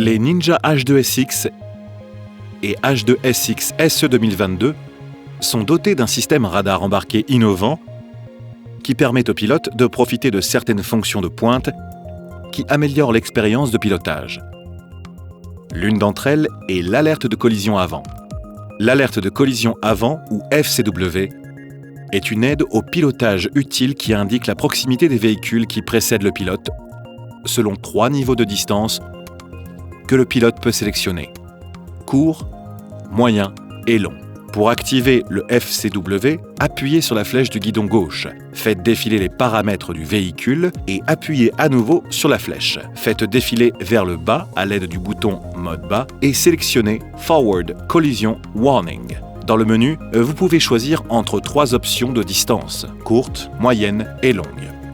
Les Ninja H2SX et H2SX SE 2022 sont dotés d'un système radar embarqué innovant qui permet aux pilotes de profiter de certaines fonctions de pointe qui améliorent l'expérience de pilotage. L'une d'entre elles est l'alerte de collision avant. L'alerte de collision avant, ou FCW, est une aide au pilotage utile qui indique la proximité des véhicules qui précèdent le pilote, selon 3 niveaux de distance que le pilote peut sélectionner: court, moyen et long. Pour activer le FCW, appuyez sur la flèche du guidon gauche. Faites défiler les paramètres du véhicule et appuyez à nouveau sur la flèche. Faites défiler vers le bas à l'aide du bouton Mode bas et sélectionnez Forward Collision Warning. Dans le menu, vous pouvez choisir entre 3 options de distance: courte, moyenne et longue.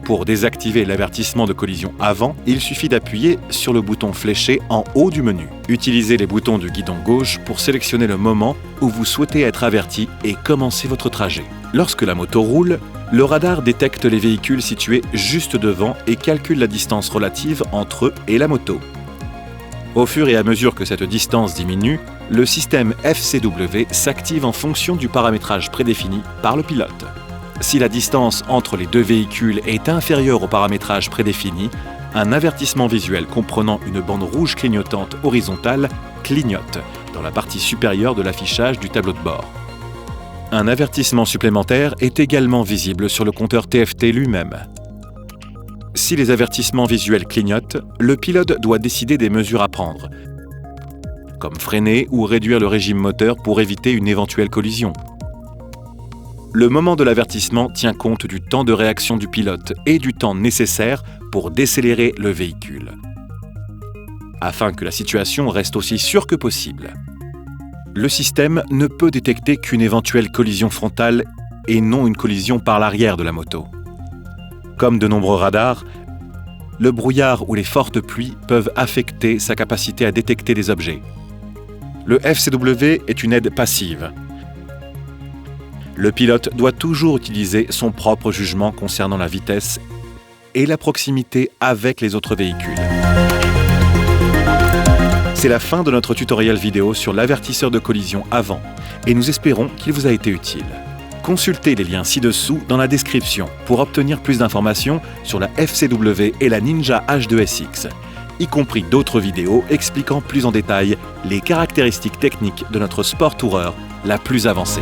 Pour désactiver l'avertissement de collision avant, il suffit d'appuyer sur le bouton fléché en haut du menu. Utilisez les boutons du guidon gauche pour sélectionner le moment où vous souhaitez être averti et commencer votre trajet. Lorsque la moto roule, le radar détecte les véhicules situés juste devant et calcule la distance relative entre eux et la moto. Au fur et à mesure que cette distance diminue, le système FCW s'active en fonction du paramétrage prédéfini par le pilote. Si la distance entre les 2 véhicules est inférieure au paramétrage prédéfini, un avertissement visuel comprenant une bande rouge clignotante horizontale clignote dans la partie supérieure de l'affichage du tableau de bord. Un avertissement supplémentaire est également visible sur le compteur TFT lui-même. Si les avertissements visuels clignotent, le pilote doit décider des mesures à prendre, comme freiner ou réduire le régime moteur pour éviter une éventuelle collision. Le moment de l'avertissement tient compte du temps de réaction du pilote et du temps nécessaire pour décélérer le véhicule, afin que la situation reste aussi sûre que possible. Le système ne peut détecter qu'une éventuelle collision frontale et non une collision par l'arrière de la moto. Comme de nombreux radars, le brouillard ou les fortes pluies peuvent affecter sa capacité à détecter des objets. Le FCW est une aide passive. Le pilote doit toujours utiliser son propre jugement concernant la vitesse et la proximité avec les autres véhicules. C'est la fin de notre tutoriel vidéo sur l'avertisseur de collision avant et nous espérons qu'il vous a été utile. Consultez les liens ci-dessous dans la description pour obtenir plus d'informations sur la FCW et la Ninja H2SX, y compris d'autres vidéos expliquant plus en détail les caractéristiques techniques de notre Sport Tourer la plus avancée.